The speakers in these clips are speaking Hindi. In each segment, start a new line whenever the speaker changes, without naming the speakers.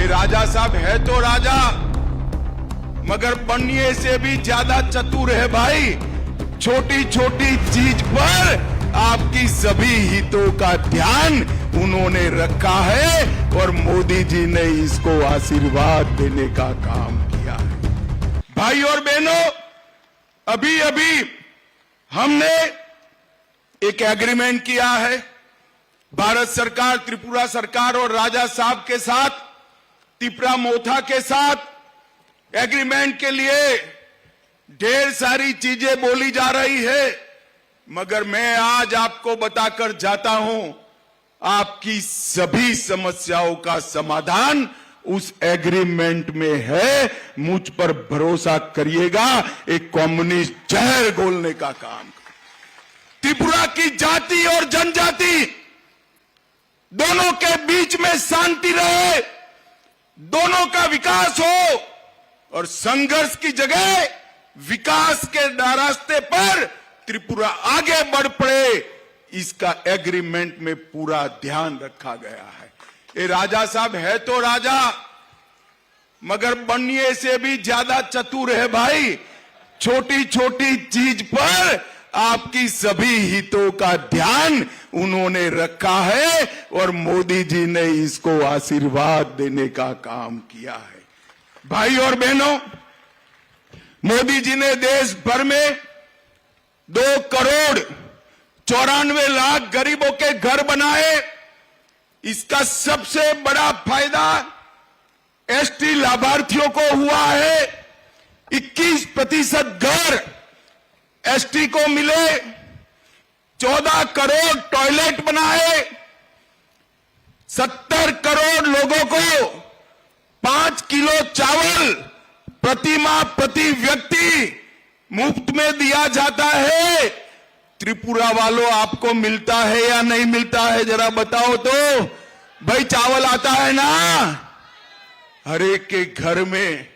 राजा साहब है तो राजा, मगर बनने से भी ज्यादा चतुर है भाई। छोटी छोटी चीज पर आपकी सभी हितों का ध्यान उन्होंने रखा है और मोदी जी ने इसको आशीर्वाद देने का काम किया है। भाई और बहनों, अभी अभी हमने एक एग्रीमेंट किया है भारत सरकार, त्रिपुरा सरकार और राजा साहब के साथ, तिपरा मोथा के साथ। एग्रीमेंट के लिए ढेर सारी चीजें बोली जा रही है, मगर मैं आज आपको बताकर जाता हूं, आपकी सभी समस्याओं का समाधान उस एग्रीमेंट में है। मुझ पर भरोसा करिएगा, एक कम्युनिस्ट जहर घोलने का काम। त्रिपुरा की जाति और जनजाति दोनों के बीच में शांति रहे, दोनों का विकास हो और संघर्ष की जगह विकास के रास्ते पर त्रिपुरा आगे बढ़ पड़े, इसका एग्रीमेंट में पूरा ध्यान रखा गया है। ये राजा साहब है तो राजा, मगर बनने से भी ज्यादा चतुर है भाई। छोटी छोटी चीज पर आपकी सभी हितों का ध्यान उन्होंने रखा है और मोदी जी ने इसको आशीर्वाद देने का काम किया है। भाई और बहनों, मोदी जी ने देश भर में 2,94,00,000 गरीबों के घर बनाए। इसका सबसे बड़ा फायदा एसटी लाभार्थियों को हुआ है। 21% घर एसटी को मिले, 14 करोड़ टॉयलेट बनाए, 70 करोड़ लोगों को 5 किलो चावल प्रति माह प्रति व्यक्ति मुफ्त में दिया जाता है। त्रिपुरा वालों, आपको मिलता है या नहीं मिलता है, जरा बताओ तो भाई। चावल आता है ना? हर एक के घर में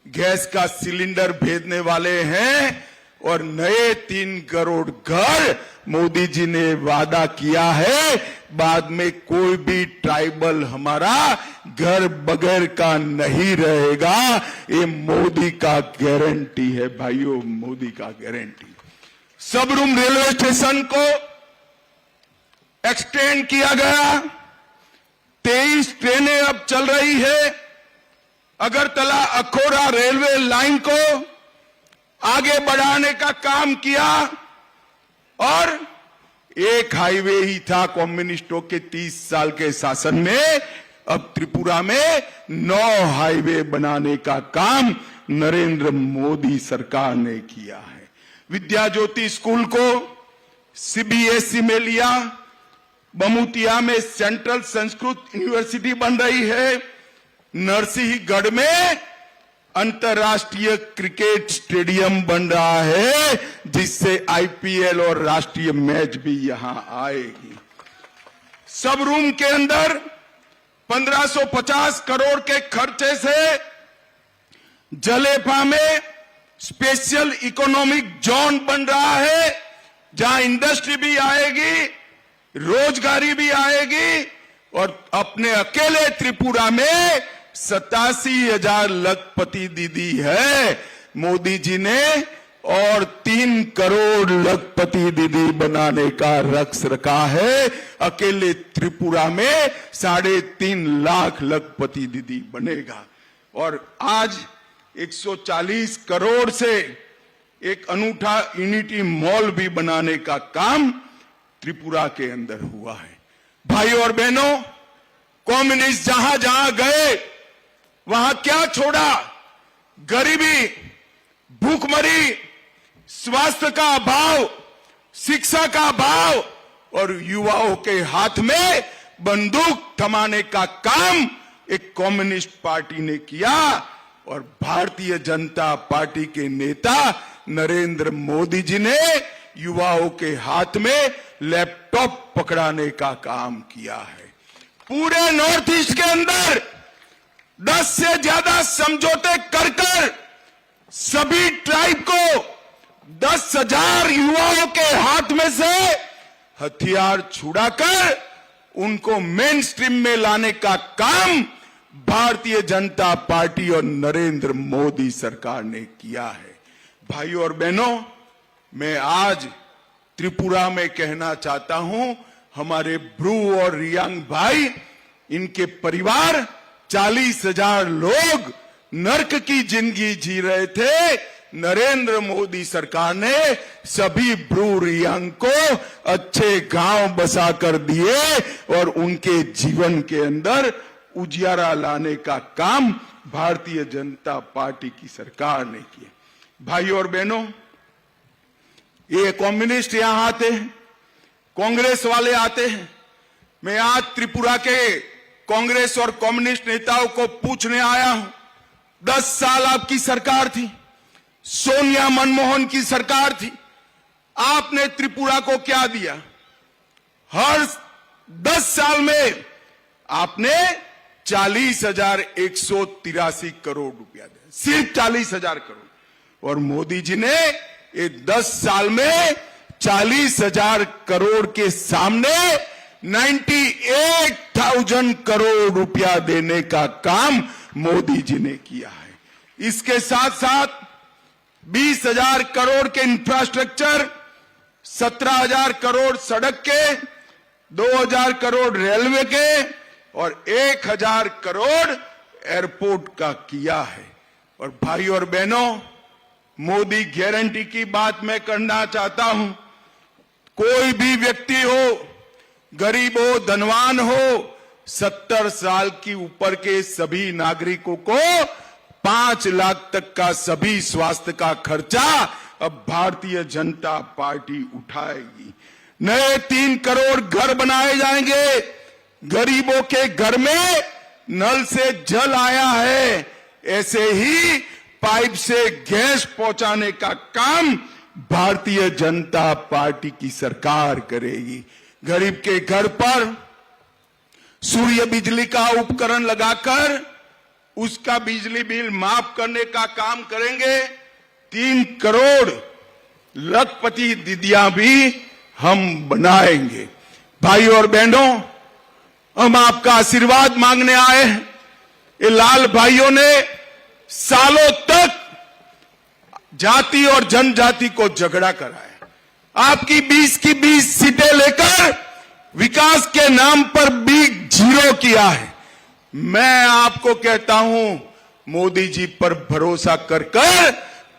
गैस का सिलेंडर भेजने वाले हैं और नए 3 करोड़ घर मोदी जी ने वादा किया है, बाद में कोई भी ट्राइबल हमारा घर बगैर का नहीं रहेगा। ये मोदी का गारंटी है भाइयों, मोदी का गारंटी। सबरूम रेलवे स्टेशन को एक्सटेंड किया गया, 23 ट्रेनें अब चल रही है। अगरतला अखौरा रेलवे लाइन को आगे बढ़ाने का काम किया और एक हाईवे ही था कम्युनिस्टों के 30 साल के शासन में, अब त्रिपुरा में 9 हाईवे बनाने का काम नरेंद्र मोदी सरकार ने किया है। विद्या ज्योति स्कूल को सीबीएसई में लिया, बमुतिया में सेंट्रल संस्कृत यूनिवर्सिटी बन रही है, नरसिंहगढ़ में अंतर्राष्ट्रीय क्रिकेट स्टेडियम बन रहा है, जिससे आईपीएल और राष्ट्रीय मैच भी यहां आएगी। सब रूम के अंदर 1550 करोड़ के खर्चे से जलेफा में स्पेशल इकोनॉमिक जोन बन रहा है, जहां इंडस्ट्री भी आएगी, रोजगारी भी आएगी और अपने अकेले त्रिपुरा में 87,000 लखपति दीदी है मोदी जी ने, और 3 करोड़ लखपति दीदी बनाने का लक्ष्य रखा है। अकेले त्रिपुरा में 3.5 लाख लखपति दीदी बनेगा। और आज 140 करोड़ से एक अनूठा यूनिटी मॉल भी बनाने का काम त्रिपुरा के अंदर हुआ है। भाई और बहनों, कम्युनिस्ट जहां जहां गए वहां क्या छोड़ा? गरीबी, भूखमरी, स्वास्थ्य का अभाव, शिक्षा का अभाव और युवाओं के हाथ में बंदूक थमाने का काम एक कम्युनिस्ट पार्टी ने किया। और भारतीय जनता पार्टी के नेता नरेंद्र मोदी जी ने युवाओं के हाथ में लैपटॉप पकड़ाने का काम किया है। पूरे नॉर्थ ईस्ट के अंदर 10 से ज्यादा समझौते कर सभी ट्राइब को 10,000 युवाओं के हाथ में से हथियार छुड़ाकर उनको मेन स्ट्रीम में लाने का काम भारतीय जनता पार्टी और नरेंद्र मोदी सरकार ने किया है। भाइयों और बहनों, मैं आज त्रिपुरा में कहना चाहता हूं, हमारे ब्रू और रियांग भाई, इनके परिवार 40,000 लोग नर्क की जिंदगी जी रहे थे। नरेंद्र मोदी सरकार ने सभी ब्रू रियांग को अच्छे गांव बसा कर दिए और उनके जीवन के अंदर उजियारा लाने का काम भारतीय जनता पार्टी की सरकार ने किया। भाइयों और बहनों, ये कम्युनिस्ट यहां आते हैं, कांग्रेस वाले आते हैं। मैं आज त्रिपुरा के कांग्रेस और कम्युनिस्ट नेताओं को पूछने आया हूं, 10 साल आपकी सरकार थी, सोनिया मनमोहन की सरकार थी, आपने त्रिपुरा को क्या दिया? हर 10 साल में आपने 40,183 करोड़ रुपया दिया, सिर्फ 40,000 करोड़। और मोदी जी ने ये 10 साल में 40,000 करोड़ के सामने 98,000 करोड़ रुपया देने का काम मोदी जी ने किया है। इसके साथ साथ 20,000 करोड़ के इंफ्रास्ट्रक्चर, 17,000 करोड़ सड़क के, 2,000 करोड़ रेलवे के और 1,000 करोड़ एयरपोर्ट का किया है। और भाइयों और बहनों, मोदी गारंटी की बात मैं करना चाहता हूं। कोई भी व्यक्ति हो, गरीब हो, धनवान हो, 70 साल की ऊपर के सभी नागरिकों को 5 लाख तक का सभी स्वास्थ्य का खर्चा अब भारतीय जनता पार्टी उठाएगी। नए 3 करोड़ घर बनाए जाएंगे। गरीबों के घर में नल से जल आया है, ऐसे ही पाइप से गैस पहुंचाने का काम भारतीय जनता पार्टी की सरकार करेगी। गरीब के घर पर सूर्य बिजली का उपकरण लगाकर उसका बिजली बिल माफ करने का काम करेंगे। 3 करोड़ लखपति दीदियां भी हम बनाएंगे। भाइयों और बहनों, हम आपका आशीर्वाद मांगने आए हैं। ये लाल भाइयों ने सालों तक जाति और जनजाति को झगड़ा कराया। आपकी 20 की 20 सीटें लेकर विकास के नाम पर बिग जीरो किया है। मैं आपको कहता हूं, मोदी जी पर भरोसा कर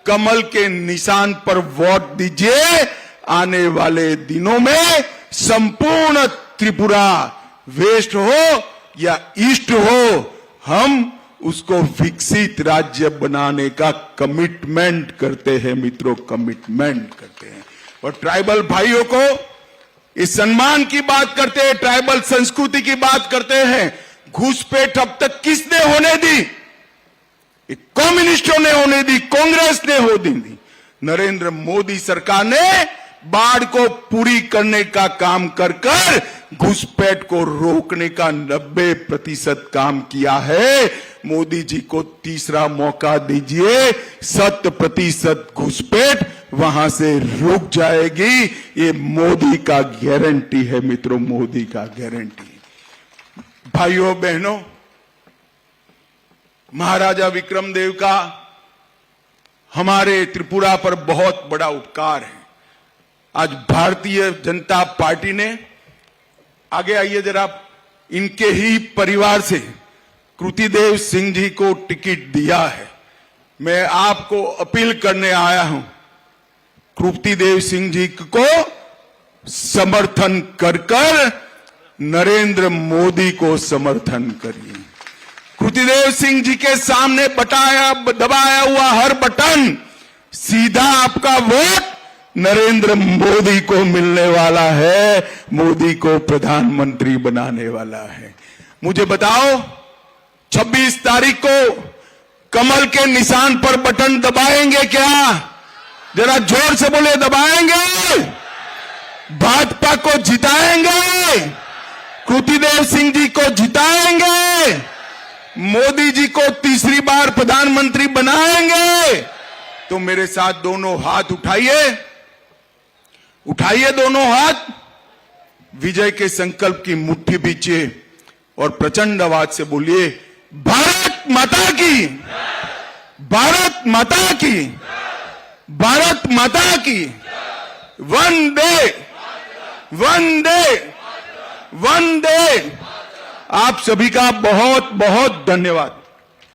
कमल के निशान पर वोट दीजिए। आने वाले दिनों में संपूर्ण त्रिपुरा, वेस्ट हो या ईस्ट हो, हम उसको विकसित राज्य बनाने का कमिटमेंट करते हैं मित्रों, कमिटमेंट करते हैं। और ट्राइबल भाइयों को इस सम्मान की बात करते हैं, ट्राइबल संस्कृति की बात करते हैं। घुसपैठ अब तक किसने होने दी? कम्युनिस्टों ने होने दी, कांग्रेस ने होने दी। नरेंद्र मोदी सरकार ने बाढ़ को पूरी करने का काम कर घुसपैठ को रोकने का 90% काम किया है। मोदी जी को तीसरा मौका दीजिए, 100% घुसपैठ वहां से रुक जाएगी। ये मोदी का गारंटी है मित्रों, मोदी का गारंटी। भाइयों बहनों, महाराजा विक्रमदेव का हमारे त्रिपुरा पर बहुत बड़ा उपकार है। आज भारतीय जनता पार्टी ने, आगे आइए जरा, इनके ही परिवार से कृतिदेव सिंह जी को टिकट दिया है। मैं आपको अपील करने आया हूं, कृतिदेव सिंह जी को समर्थन कर नरेंद्र मोदी को समर्थन करिए। कृतिदेव सिंह जी के सामने दबाया हुआ हर बटन सीधा आपका वोट नरेंद्र मोदी को मिलने वाला है, मोदी को प्रधानमंत्री बनाने वाला है। मुझे बताओ, 26 तारीख को कमल के निशान पर बटन दबाएंगे क्या? जरा जोर से बोले, दबाएंगे? भाजपा को जिताएंगे? कृतिदेव सिंह जी को जिताएंगे? मोदी जी को तीसरी बार प्रधानमंत्री बनाएंगे? तो मेरे साथ दोनों हाथ उठाइए, उठाइए दोनों हाथ, विजय के संकल्प की मुट्ठी बीचिए और प्रचंड आवाज से बोलिए, भारत माता की, भारत माता की, भारत माता की। वंदे वंदे वंदे। आप सभी का बहुत बहुत धन्यवाद।